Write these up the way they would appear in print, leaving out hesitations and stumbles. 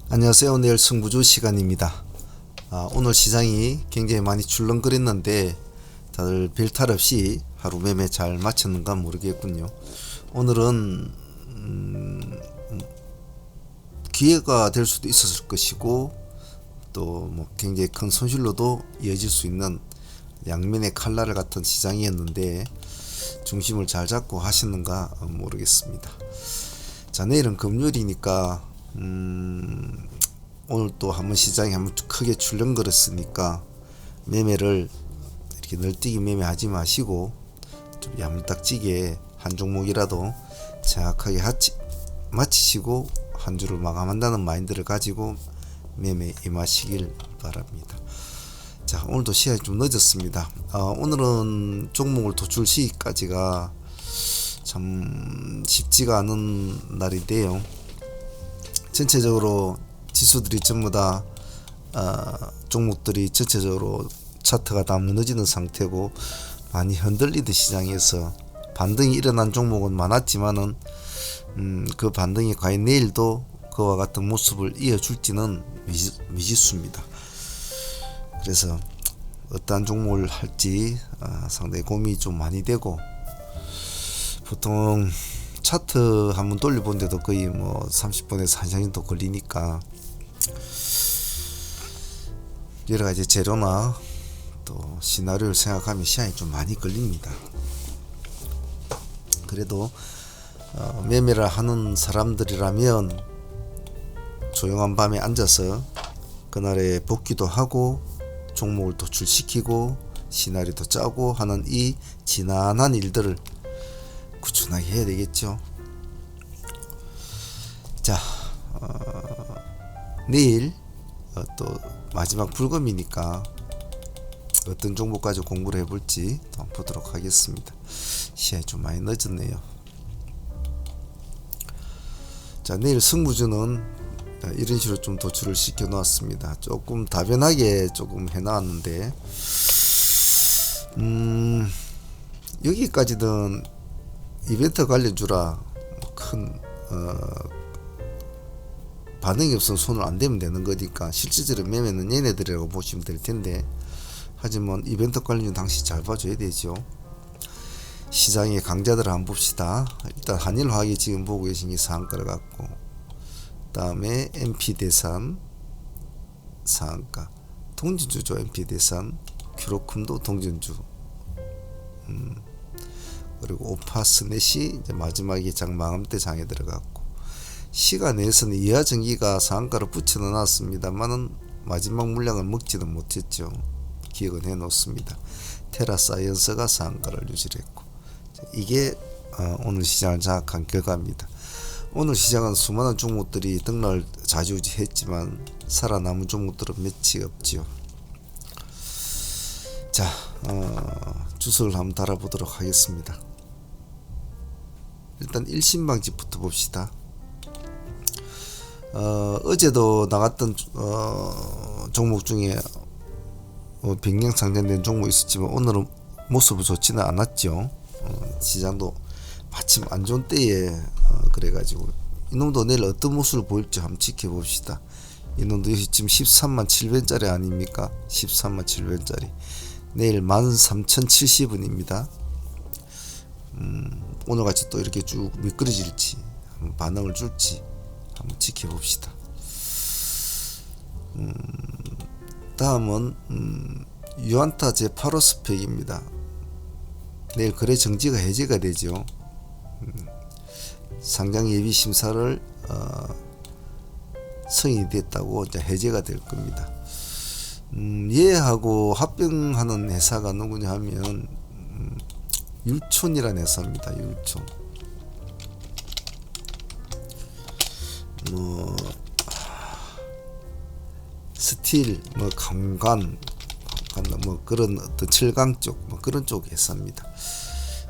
안녕하세요. 내일 승부주 시간입니다. 오늘 시장이 굉장히 많이 출렁거렸는데 다들 별탈 없이 하루 매매 잘 마쳤는가 모르겠군요. 오늘은 기회가 될 수도 있었을 것이고 또 뭐 굉장히 큰 손실로도 이어질 수 있는 양면의 칼날 같은 시장이었는데 중심을 잘 잡고 하시는가 모르겠습니다. 자, 내일은 금요일이니까 오늘 또 한번 시장이 한번 크게 출렁거렸으니까 매매를 이렇게 널뛰기 매매하지 마시고 좀 야물딱지게 한 종목이라도 정확하게 마치시고 한 주를 마감한다는 마인드를 가지고 매매 임하시길 바랍니다. 자, 오늘도 시간이 좀 늦었습니다. 오늘은 종목을 도출 시기까지가 참 쉽지가 않은 날인데요. 전체적으로 지수들이 전부 다 종목들이 전체적으로 차트가 다 무너지는 상태고 많이 흔들리던 시장에서 반등이 일어난 종목은 많았지만은 그 반등이 과연 내일도 그와 같은 모습을 이어줄지는 미지수입니다. 그래서 어떠한 종목을 할지 상당히 고민이 좀 많이 되고, 보통 차트 한번 돌려본데도 거의 뭐 30분에서 1시간 정도 걸리니까 여러가지 재료나 또 시나리오를 생각하면 시간이 좀 많이 걸립니다. 그래도 매매를 하는 사람들이라면 조용한 밤에 앉아서 그날에 복귀도 하고 종목을 도출시키고 시나리오도 짜고 하는 이 지난한 일들을 꾸준하게 해야 되겠죠. 자, 내일 또 마지막 불금이니까 어떤 종목까지 공부를 해볼지 한번 보도록 하겠습니다. 시간이 좀 많이 늦었네요. 자, 내일 승부주는 이런 식으로 좀 도출을 시켜 놓았습니다. 조금 다변하게 조금 해 놨는데 여기까지는 이벤트 관련주라 큰 반응이 없으면 손을 안 대면 되는 거니까 실질적으로 매매는 얘네들이라고 보시면 될 텐데, 하지만 이벤트 관련주 당시 잘 봐줘야 되죠. 시장의 강자들을 한번 봅시다. 일단 한일화학이 지금 보고 계신 게 상한가를 갖고, 그 다음에 MP대산 상한가, 동전주죠. MP대산, 큐로쿰도 동전주, 그리고 오파스넷이 이제 마지막에 장 마감 때 장에 들어갔고, 시간에서는 이하전기가 상한가를 붙여 넣어놨습니다만은 마지막 물량을 먹지는 못했죠. 기억은 해 놓습니다. 테라사이언스가 상한가를 유지했고, 이게 오늘 시장을 장악한 결과입니다. 오늘 시장은 수많은 종목들이 등락을 좌지우지했지만 살아남은 종목들은 몇이 없지요. 자, 주석을 한번 달아보도록 하겠습니다. 일단 일신방집부터 봅시다. 어제도 나갔던 종목 중에 백량 상장된 종목이 있었지만 오늘은 모습이 좋지는 않았죠. 시장도 마침 안 좋은 때에 그래가지고 이놈도 내일 어떤 모습을 보일지 한번 지켜봅시다. 이놈도 지금 13만 700원짜리 아닙니까? 13만 700원짜리 내일 13,070원입니다. 오늘같이 또 이렇게 쭉 미끄러질지 반응을 줄지 한번 지켜봅시다. 다음은 유안타 제8호 스펙입니다. 내일 거래 정지가 해제가 되죠. 상장 예비 심사를 승인이 됐다고 이제 해제가 될 겁니다. 얘하고 합병하는 회사가 누구냐 하면 율촌이라는 회사입니다. 율촌. 뭐 스틸, 뭐 강간, 뭐 그런 어떤 철강 쪽, 뭐 그런 쪽 회사입니다.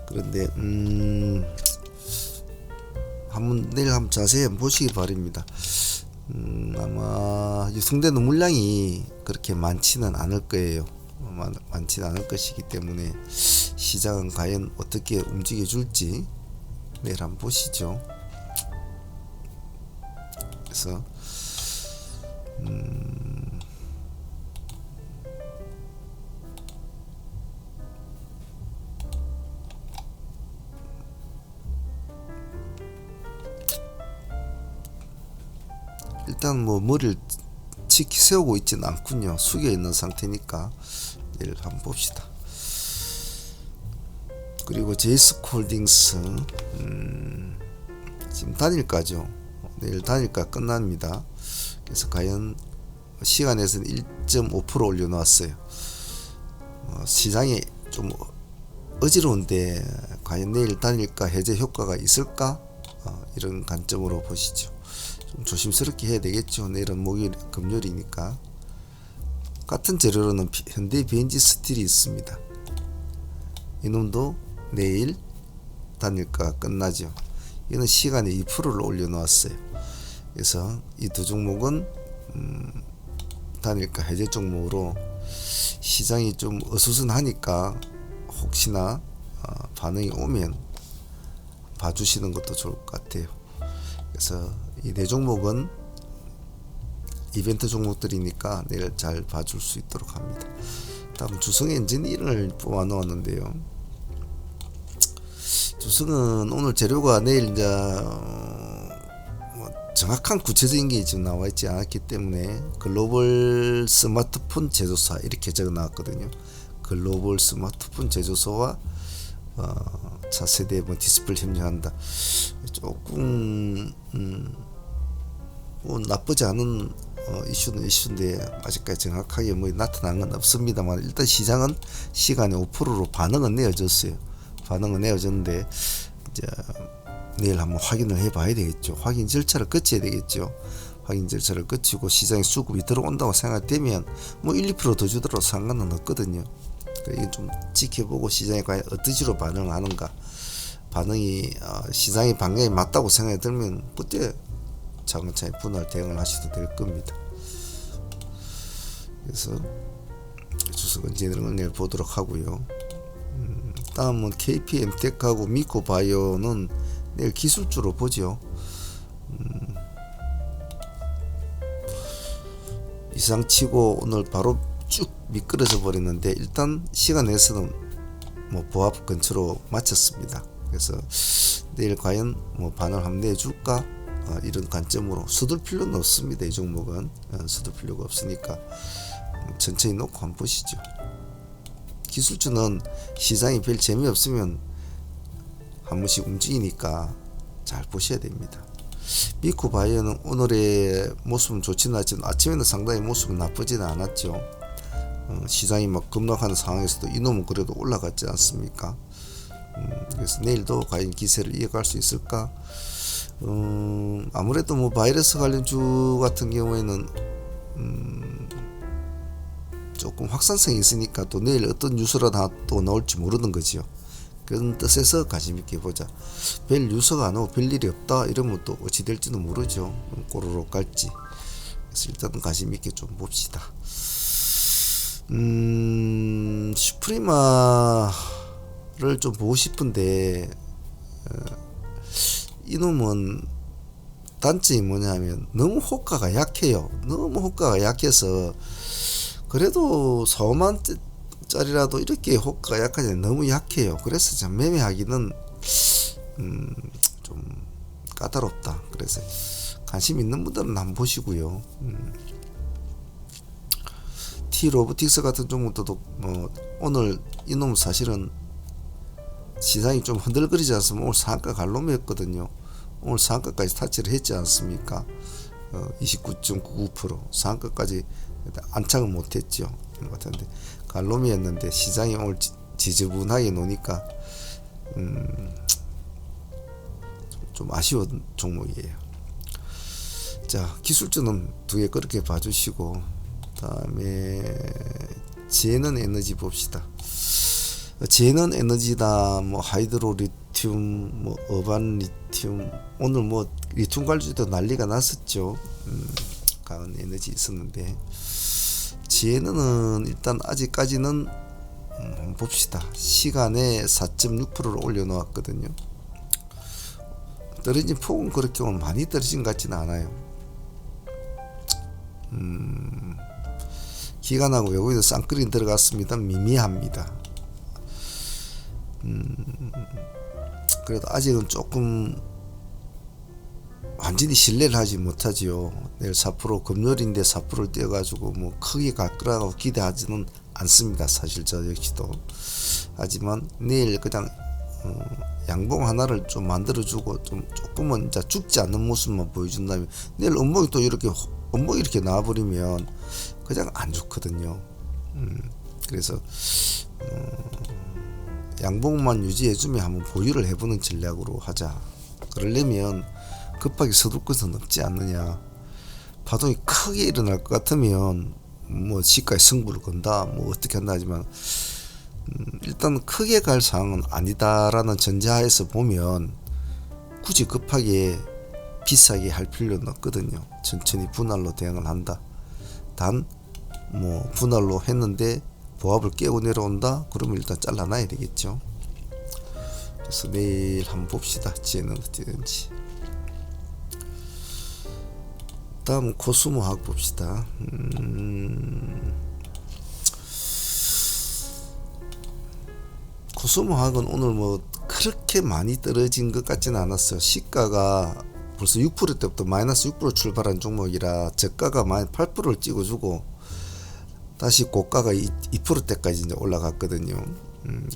그런데 내일 한번 자세히 한번 보시기 바랍니다. 아마 유통되는 물량이 그렇게 많지는 않을 거예요. 많지는 않을 것이기 때문에 시장은 과연 어떻게 움직여 줄지 내일 한번 보시죠. 그래서 일단 뭐 머리를 치키 세우고 있지는 않군요. 숙여 있는 상태니까 내일 한번 봅시다. 그리고 제이스콜딩스 지금 단일가죠. 내일 단일가 끝납니다. 그래서 과연 시간에서는 1.5% 올려놓았어요. 시장이 좀 어지러운데 과연 내일 단일가 해제 효과가 있을까? 이런 관점으로 보시죠. 좀 조심스럽게 해야 되겠죠. 내일은 목요일 금요일이니까. 같은 재료로는 현대 BNG 스틸이 있습니다. 이놈도 내일 단일가 끝나죠. 이는 시간에 2%를 올려놓았어요. 그래서 이 두 종목은 단일가 해제 종목으로 시장이 좀 어수선하니까 혹시나 반응이 오면 봐주시는 것도 좋을 것 같아요. 그래서 이 네 종목은 이벤트 종목들이니까 내일 잘 봐줄 수 있도록 합니다. 다음 주성엔지니어를 뽑아 놓았는데요. 주성은 오늘 재료가 내일 이제 정확한 구체적인 게 지금 나와 있지 않았기 때문에 글로벌 스마트폰 제조사 이렇게 적어 나왔거든요. 글로벌 스마트폰 제조사와 차세대 뭐 디스플레이 협력한다. 조금 뭐 나쁘지 않은 이슈는 이슈인데 아직까지 정확하게 뭐 나타난 건 없습니다만 일단 시장은 시간에 5%로 반응은 내어졌어요. 반응은 내어졌는데 이제 내일 한번 확인을 해봐야 되겠죠. 확인 절차를 거쳐야 되겠죠. 확인 절차를 거치고 시장에 수급이 들어온다고 생각되면 뭐 1, 2% 더 주더라도 상관은 없거든요. 이게 좀 지켜보고 시장에 과연 어떤 식으로 반응을 하는가. 반응이 시장의 방향이 맞다고 생각이 들면 그때 차근차근 분할 대응을 하셔도 될 겁니다. 그래서 주석은지는 내일 보도록 하고요. 다음은 KPM텍하고 미코바이오는 내일 기술주로 보죠. 이상치고 오늘 바로 쭉 미끄러져 버렸는데 일단 시간 내에서는 뭐 보합 근처로 마쳤습니다. 그래서 내일 과연 뭐 반응을 한번 내줄까? 이런 관점으로 서둘 필요는 없습니다. 이 종목은 서둘 필요가 없으니까 천천히 놓고 한번 보시죠. 기술주는 시장이 별 재미없으면 한 번씩 움직이니까 잘 보셔야 됩니다. 미코바이오는 오늘의 모습은 좋지는 않지만 아침에는 상당히 모습은 나쁘지는 않았죠. 시장이 막 급락하는 상황에서도 이놈은 그래도 올라갔지 않습니까? 그래서 내일도 과연 기세를 이어갈 수 있을까? 아무래도 뭐 바이러스 관련주 같은 경우에는 조금 확산성이 있으니까 또 내일 어떤 뉴스가 또 나올지 모르는 거죠. 그런 뜻에서 관심있게 보자. 별 뉴스가 안 오고 별 일이 없다 이러면 또 어찌 될지도 모르죠. 꼬르륵 갈지. 그래서 일단은 관심있게 좀 봅시다. 슈프리마를 좀 보고 싶은데 이놈은 단점이 뭐냐면 너무 호가가 약해요. 너무 호가가 약해서 그래도 4만 짜리라도 이렇게 호가가 약하지 너무 약해요. 그래서 참 매매하기는 좀 까다롭다. 그래서 관심 있는 분들은 한번 보시고요. T-로보틱스 같은 종목도 뭐 오늘 이놈 사실은 시장이 좀 흔들거리지 않으면 오늘 상한가 갈 놈이었거든요. 오늘 상한가까지 타치를 했지 않습니까? 29.99% 상한가까지 안착은 못했죠. 같은데 갈 놈이었는데 시장이 오늘 지저분하게 노니까 좀 아쉬운 종목이에요. 자, 기술주는 두 개 그렇게 봐주시고 다음에 제넌 에너지 봅시다. 제넌 에너지다 뭐 하이드로 리튬 뭐 어반 리튬 오늘 뭐 리튬 관주도 난리가 났었죠. 강한 에너지 있었는데 제넌은 일단 아직까지는 한번 봅시다. 시간에 4.6%를 올려놓았거든요. 떨어진 폭은 그렇게 많이 떨어진 것 같지는 않아요. 기관하고 여기도 쌍끌이 들어갔습니다. 미미합니다. 그래도 아직은 조금 완전히 신뢰를 하지 못하지요. 내일 4% 금요일인데 4%를 떼어가지고 뭐 크게 갈 거라고 기대하지는 않습니다. 사실 저 역시도. 하지만 내일 그냥 양봉 하나를 좀 만들어주고 좀 조금은 이제 죽지 않는 모습만 보여준다면, 내일 음봉이 또 이렇게 음봉이 이렇게 나와버리면 그냥 안 좋거든요. 그래서 양봉만 유지해주면 한번 보유를 해보는 전략으로 하자. 그러려면 급하게 서둘 것은 없지 않느냐. 파동이 크게 일어날 것 같으면 뭐 시가에 승부를 건다, 뭐 어떻게 한다 하지만 일단 크게 갈 상황은 아니다라는 전제하에서 보면 굳이 급하게 비싸게 할 필요는 없거든요. 천천히 분할로 대응을 한다. 단 뭐 분할로 했는데 보합을 깨고 내려온다, 그러면 일단 잘라놔야 되겠죠. 그래서 내일 한번 봅시다. 지혜는 어떻게 되는지. 다음 코스모학 봅시다. 코스모학은 오늘 뭐 그렇게 많이 떨어진 것 같지는 않았어요. 시가가 벌써 6%대부터 마이너스 6% 출발한 종목이라 저가가 8%를 찍어주고 다시 고가가 2%대까지 이제 올라갔거든요.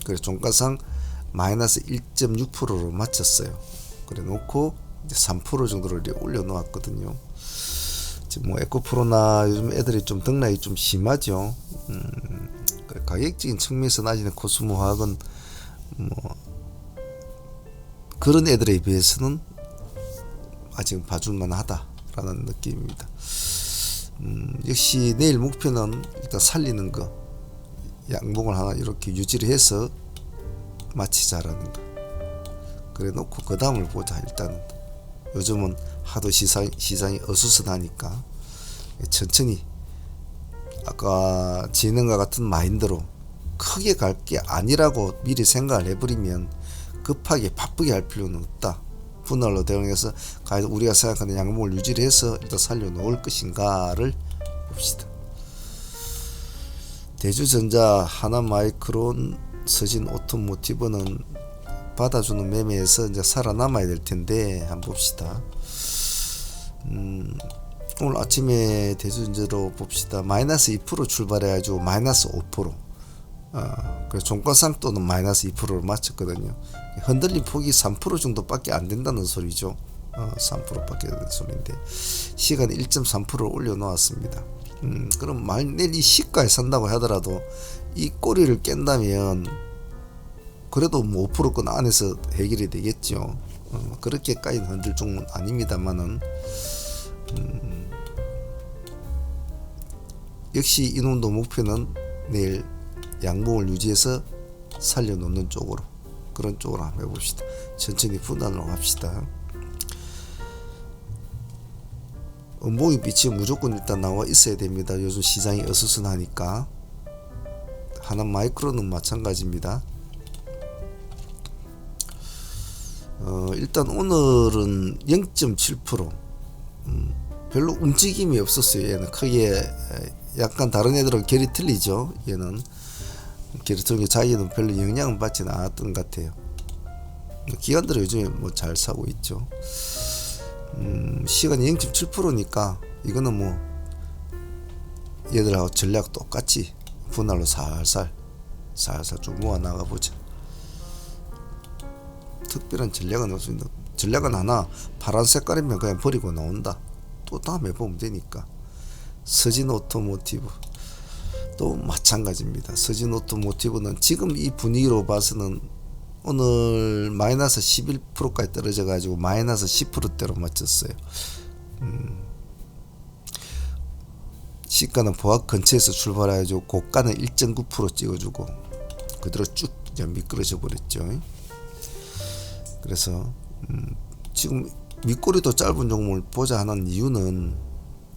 그래서 종가상 마이너스 1.6%로 마쳤어요. 그래 놓고 이제 3% 정도를 올려 놓았거든요. 지금 뭐 에코프로나 요즘 애들이 좀 등락이 좀 심하죠. 가격적인 측면에서 나지는 코스모화학은 뭐 그런 애들에 비해서는 아직 봐줄만 하다라는 느낌입니다. 역시 내일 목표는 일단 살리는 거, 양봉을 하나 이렇게 유지를 해서 마치자라는 거. 그래 놓고 그 다음을 보자. 일단은 요즘은 하도 시장이 어수선하니까 천천히 아까 진행과 같은 마인드로 크게 갈 게 아니라고 미리 생각을 해버리면 급하게 바쁘게 할 필요는 없다. 분할로 대응해서 우리가 생각하는 양봉을 유지를 해서 일단 살려놓을 것인가를 봅시다. 대주전자, 하나마이크론, 서진 오토모티브는 받아주는 매매에서 이제 살아남아야 될 텐데 한번 봅시다. 오늘 아침에 대주전자로 봅시다. 마이너스 2% 출발해가지고 마이너스 5%. 그래서 종가상 또는 마이너스 2%를 맞췄거든요. 흔들림 폭이 3% 정도밖에 안 된다는 소리죠. 3%밖에 안 되는 소리인데 시간 1.3%를 올려 놓았습니다. 그럼 내일 이 시가에 산다고 하더라도 이 꼬리를 깬다면 그래도 뭐 5%권 안에서 해결이 되겠죠. 그렇게까지 흔들 종은 아닙니다만은 역시 이놈도 목표는 내일 양봉을 유지해서 살려놓는 쪽으로, 그런 쪽으로 한번 해봅시다. 천천히 분할로 합시다. 음봉이 빛이 무조건 일단 나와 있어야 됩니다. 요즘 시장이 어수선하니까. 하나 마이크로는 마찬가지입니다. 일단 오늘은 0.7% 별로 움직임이 없었어요. 얘는 크게 약간 다른 애들은 결이 틀리죠. 얘는 결이 틀린 게 자기는 별로 영향을 받지는 않았던 것 같아요. 기관들은 요즘에 뭐 잘 사고 있죠. 시간이 0.7%니까 이거는 뭐 얘들하고 전략 똑같이 분할로 살살 좀 모아 나가 보자. 특별한 전략은 없습니다. 전략은 하나, 파란 색깔이면 그냥 버리고 나온다. 또 다음에 보면 되니까. 서진 오토모티브 또 마찬가지입니다. 서진 오토모티브는 지금 이 분위기로 봐서는 오늘 마이너스 11%까지 떨어져 가지고 마이너스 10%대로 맞췄어요. 시가는 보합 근처에서 출발해가지고 고가는 1.9% 찍어주고 그대로 쭉 미끄러져 버렸죠. 그래서 지금 밑꼬리도 짧은 종목을 보자 하는 이유는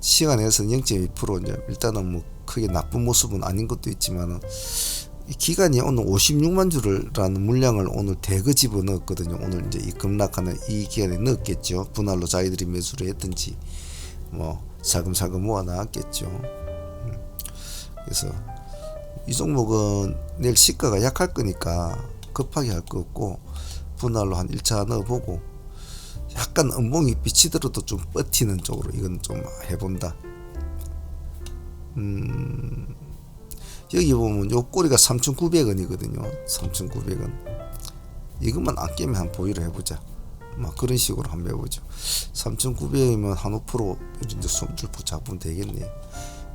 시간에서는 0.2% 이제 일단은 뭐 크게 나쁜 모습은 아닌 것도 있지만은 기간이 오늘 56만 주라는 물량을 오늘 대거 집어넣었거든요. 오늘 이제 이 급락하는 이 기간에 넣었겠죠. 분할로 자기들이 매수를 했든지 뭐 살금살금 모아 나왔겠죠. 그래서 이 종목은 내일 시가가 약할 거니까 급하게 할 거 없고 분할로 한 1차 넣어보고 약간 음봉이 비치더라도 좀 버티는 쪽으로 이건 좀 해본다. 여기 보면 요 꼬리가 3,900원이거든요 3,900원. 이것만 안 깨면 한 보유를 해보자. 막 그런 식으로 한번 해보죠. 3,900원이면 한 5% 이제 손줄 잡으면 되겠네요.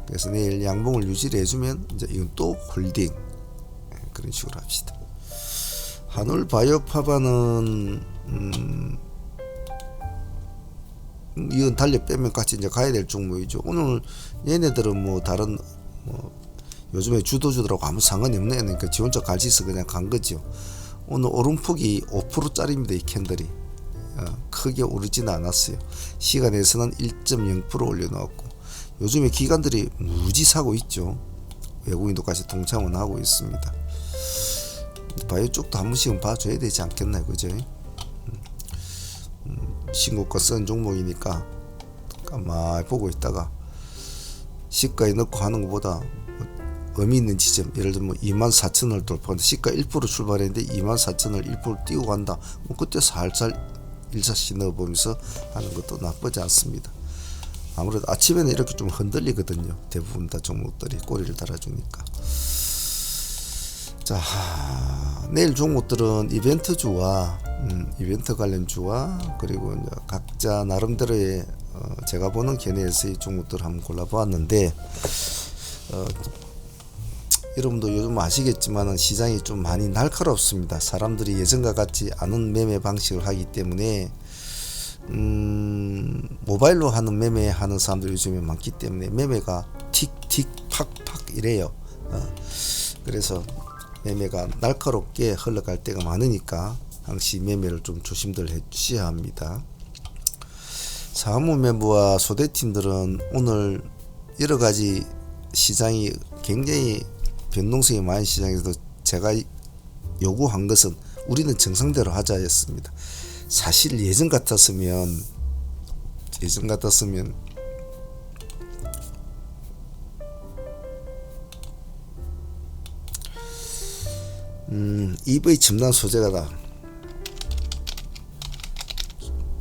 그래서 내일 양봉을 유지를 해주면 이제 이건 또 홀딩 그런 식으로 합시다. 한올 바이오파바는 이건 달려 빼면 같이 이제 가야 될 종목이죠. 오늘 얘네들은 뭐 다른 뭐 요즘에 주도주들하고 아무 상관이 없네. 그러니까 지 혼자 갈지서 그냥 간 거죠. 오늘 오름폭이 5%짜리입니다. 이 캔들이 크게 오르지는 않았어요. 시간에서는 1.0% 올려놓았고 요즘에 기관들이 무지 사고 있죠. 외국인도 같이 동참은 하고 있습니다. 바이오 쪽도 한 번씩은 봐줘야 되지 않겠나요, 그죠? 신고가 쓴 종목이니까 가만히 보고 있다가 시가에 넣고 하는 것보다 의미 있는 지점, 예를 들면 24,000원을 돌파하는데 시가 1% 출발했는데 24,000원을 1% 띄우고 간다. 뭐 그때 살살 일사씩 넣어보면서 하는 것도 나쁘지 않습니다. 아무래도 아침에는 이렇게 좀 흔들리거든요. 대부분 다 종목들이 꼬리를 달아주니까. 자, 내일 종목들은 이벤트주와 이벤트 관련주와 그리고 이제 각자 나름대로의 제가 보는 견해에서의 종목들을 한번 골라보았는데 여러분도 요즘 아시겠지만 시장이 좀 많이 날카롭습니다. 사람들이 예전과 같지 않은 매매 방식을 하기 때문에 모바일로 하는 매매하는 사람들이 요즘에 많기 때문에 매매가 틱틱 팍팍 이래요. 그래서 매매가 날카롭게 흘러갈 때가 많으니까 항시 매매를 좀 조심들 해주셔야 합니다. 사무매부와 소대팀들은 오늘 여러가지 시장이 굉장히 변동성이 많은 시장에서도 제가 요구한 것은 우리는 정상대로 하자였습니다. 사실 예전 같았으면 EV 첨단 소재가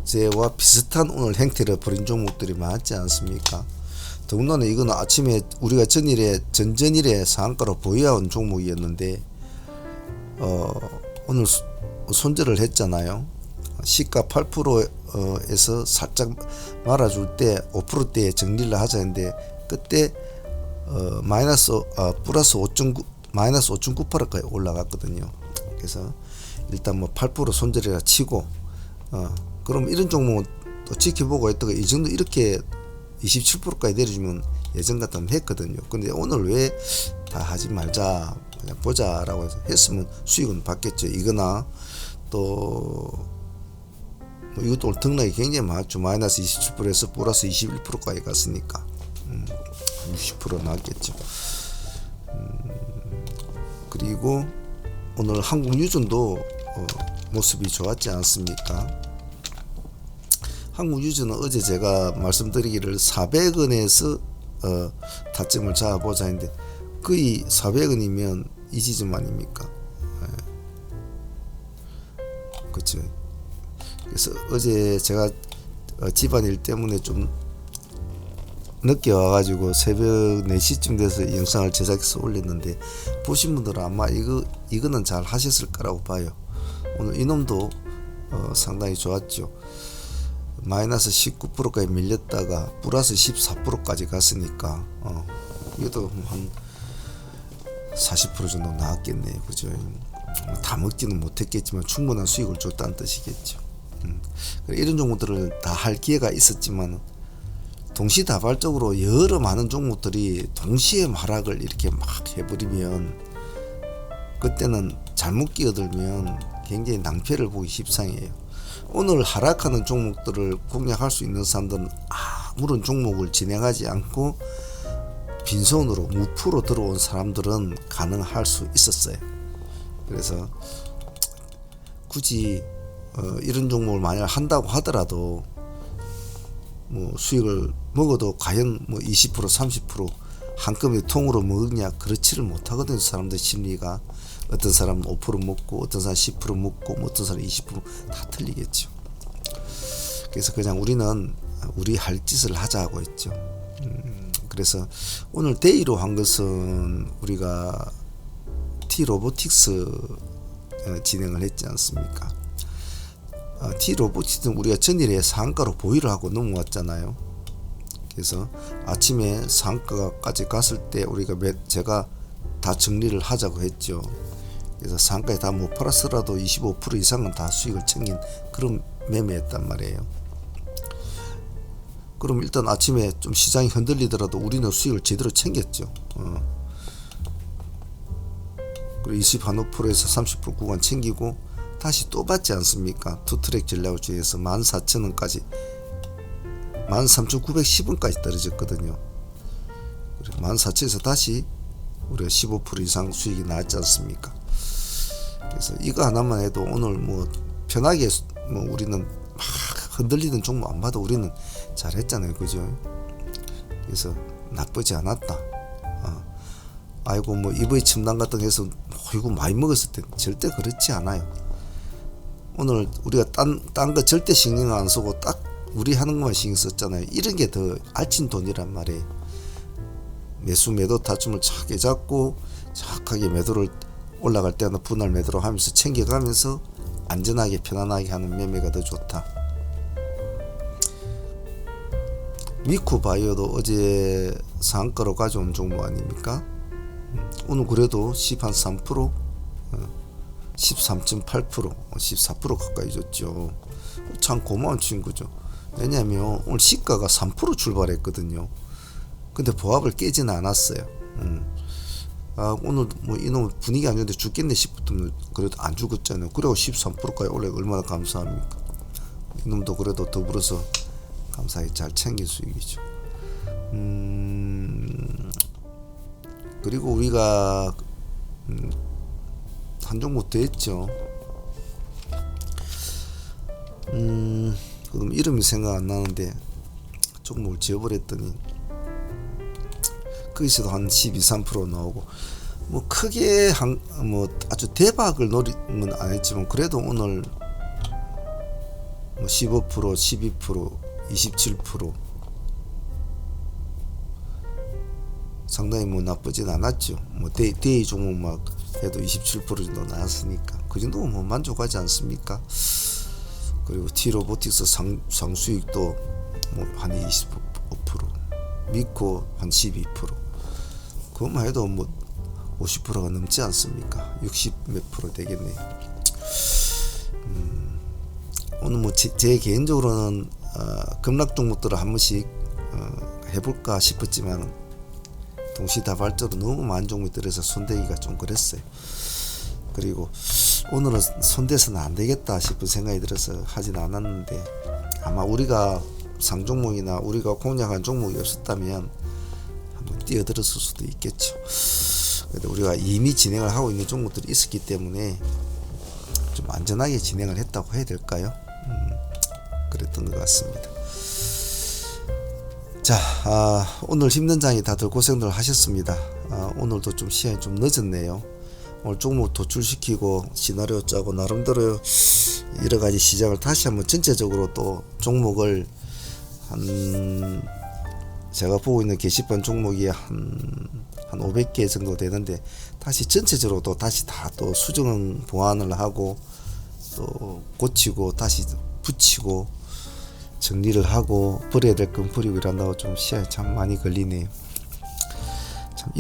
제와 비슷한 오늘 행태를 벌인 종목들이 많지 않습니까? 더군다나 이거는 아침에 우리가 전전일에 상한가로 보유해온 종목이었는데 오늘 손절을 했잖아요. 시가 8%에서 살짝 말아줄 때 5%대에 정리를 하자 했는데 그때 플러스 5.98%까지 올라갔거든요. 그래서 일단 뭐 8% 손절이라 치고 그럼 이런 종목은 또 지켜보고 했다가 이 정도 이렇게 27%까지 내려주면 예전 같으면 했거든요. 근데 오늘 왜 다 하지 말자 그냥 보자라고 해서 했으면 수익은 받겠죠. 이거나 또 뭐 이것도 오늘 등락이 굉장히 많았죠. 마이너스 27%에서 플러스 21%까지 갔으니까 60% 나왔겠죠. 그리고 오늘 한국유전도 모습이 좋았지 않습니까? 한국유전은 어제 제가 말씀드리기를 400원에서 타점을 잡아보자 했는데 거의 400원이면 이 지점 아닙니까? 그렇죠. 그래서 어제 제가 집안일 때문에 좀 늦게 와가지고 새벽 4시쯤 돼서 영상을 제작해서 올렸는데 보신 분들은 아마 이거는 잘 하셨을 거라고 봐요. 오늘 이놈도 상당히 좋았죠. 마이너스 19%까지 밀렸다가 플러스 14%까지 갔으니까 이것도 한 40% 정도 나왔겠네요. 그죠? 다 먹지는 못했겠지만 충분한 수익을 줬다는 뜻이겠죠. 이런 종목들을 다 할 기회가 있었지만 동시다발적으로 여러 많은 종목들이 동시에 하락을 이렇게 막 해버리면 그때는 잘못 끼어들면 굉장히 낭패를 보기 십상이에요. 오늘 하락하는 종목들을 공략할 수 있는 사람들은 아무런 종목을 진행하지 않고 빈손으로 무프로 들어온 사람들은 가능할 수 있었어요. 그래서 굳이 이런 종목을 만약 한다고 하더라도 뭐 수익을 먹어도 과연 뭐 20% 30% 한꺼번에 통으로 먹느냐, 그렇지를 못하거든요. 사람들 심리가. 어떤 사람은 5% 먹고 어떤 사람은 10% 먹고 뭐 어떤 사람은 20%다 틀리겠죠. 그래서 그냥 우리는 우리 할 짓을 하자고 했죠. 그래서 오늘 데이로 한 것은 우리가 T-로보틱스 진행을 했지 않습니까? T-로보틱스는 우리가 전일에 상한가로 보유를 하고 넘어왔잖아요. 그래서 아침에 상한가까지 갔을 때 제가 다 정리를 하자고 했죠. 그래서 상한가에 다 못 팔았더라도 25% 이상은 다 수익을 챙긴 그런 매매였단 말이에요. 그럼 일단 아침에 좀 시장이 흔들리더라도 우리는 수익을 제대로 챙겼죠. 그리고 21%에서 30% 구간 챙기고 다시 또 받지 않습니까? 투트랙 전략을 주의해서 14,000원까지 13,910원까지 떨어졌거든요. 14,000원에서 다시 우리가 15% 이상 수익이 나왔지 않습니까? 그래서 이거 하나만 해도 오늘 뭐 편하게 뭐 우리는 막 흔들리는 종목 안 봐도 우리는 잘했잖아요, 그죠? 그래서 나쁘지 않았다. 아이고 뭐 이번에 첨단 같은 거 해서 이거 많이 먹었을 때 절대 그렇지 않아요. 오늘 우리가 딴 거 절대 신경 안 쓰고 딱 우리 하는 것만 신경 썼잖아요. 이런 게 더 알찐 돈이란 말이에요. 매수 매도 타점을 착하게 잡고 착하게 매도를 올라갈 때는 분할 매도를 하면서 챙겨가면서 안전하게 편안하게 하는 매매가 더 좋다. 미쿠바이오도 어제 상한가로 가져온 종목 아닙니까? 오늘 그래도 13%, 13.8%, 14% 가까이 줬죠. 참 고마운 친구죠. 왜냐하면 오늘 시가가 3% 출발했거든요. 근데 보합을 깨지는 않았어요. 오늘 뭐 이놈 분위기 안 좋은데 죽겠네 싶었더니 그래도 안 죽었잖아요. 그리고 13%까지 올라가 얼마나 감사합니까? 이놈도 그래도 더불어서 감사히 잘 챙긴 수익이죠. 그리고 우리가 한 종목 더 했죠. 그럼 이름이 생각 안 나는데 종목을 지어버렸더니 거기서도 한 12, 13% 나오고 뭐 크게 뭐 아주 대박을 노린 건 안 했지만 그래도 오늘 뭐 15%, 12%, 27% 상당히 뭐 나쁘진 않았죠. 뭐 데이 종목 막 해도 27% 정도 나왔으니까 그 정도면 뭐 만족하지 않습니까? 그리고 T-로보틱스 상수익도 뭐 한 25%, 미코 한 12%, 그것만 해도 뭐 50%가 넘지 않습니까? 60 몇 프로 되겠네요. 오늘 뭐 제 개인적으로는 급락 종목들을 한 번씩 해볼까 싶었지만 동시다발적으로 너무 많은 종목이 들어서 손대기가 좀 그랬어요. 그리고 오늘은 손대서는 안 되겠다 싶은 생각이 들어서 하진 않았는데 아마 우리가 상종목이나 우리가 공략한 종목이 없었다면 한번 뛰어들었을 수도 있겠죠. 그래도 우리가 이미 진행을 하고 있는 종목들이 있었기 때문에 좀 안전하게 진행을 했다고 해야 될까요? 그랬던 것 같습니다. 자, 오늘 힘든 장이 다들 고생들 하셨습니다. 오늘도 좀 시간이 좀 늦었네요. 오늘 종목 도출시키고 시나리오 짜고 나름대로 여러가지 시장을 다시 한번 전체적으로 또 종목을 제가 보고 있는 게시판 종목이 한 500개 정도 되는데 다시 전체적으로 또 다시 다 또 수정 보완을 하고 또 고치고 다시 붙이고 정리를 하고 버려야 될 건 버리고 이런다고 좀 시간이 참 많이 걸리네요. 참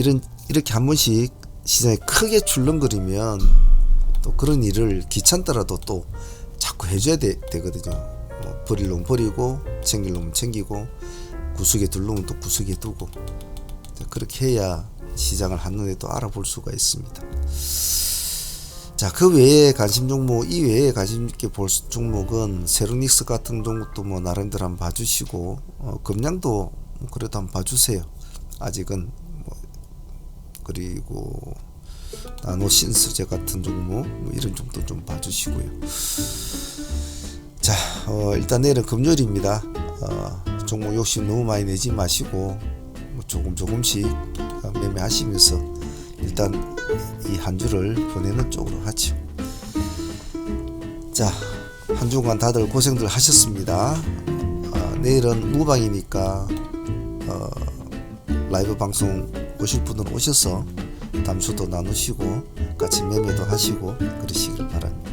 이렇게 한 번씩 시장이 크게 출렁거리면 또 그런 일을 귀찮더라도 또 자꾸 해줘야 되거든요. 뭐 버릴 놈 버리고 챙길 놈 챙기고 구석에 둘 놈은 또 구석에 두고 그렇게 해야 시장을 한눈에 또 알아볼 수가 있습니다. 자, 그 외에 관심 종목 이외에 관심 있게 볼 종목은 세로닉스 같은 종목도 뭐 나름대로 한번 봐주시고 금량도 그래도 한번 봐주세요. 아직은 뭐 그리고 나노신스제 같은 종목 뭐 이런 종목도 좀 봐주시고요. 자, 일단 내일은 금요일입니다. 종목 욕심 너무 많이 내지 마시고 뭐 조금씩 매매하시면서 일단 이 한 주를 보내는 쪽으로 하죠. 자, 한 주간 다들 고생들 하셨습니다. 내일은 무방이니까 라이브 방송 오실 분들은 오셔서 담수도 나누시고 같이 매매도 하시고 그러시길 바랍니다.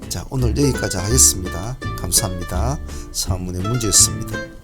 자, 오늘 여기까지 하겠습니다. 감사합니다. 사문의 문제였습니다.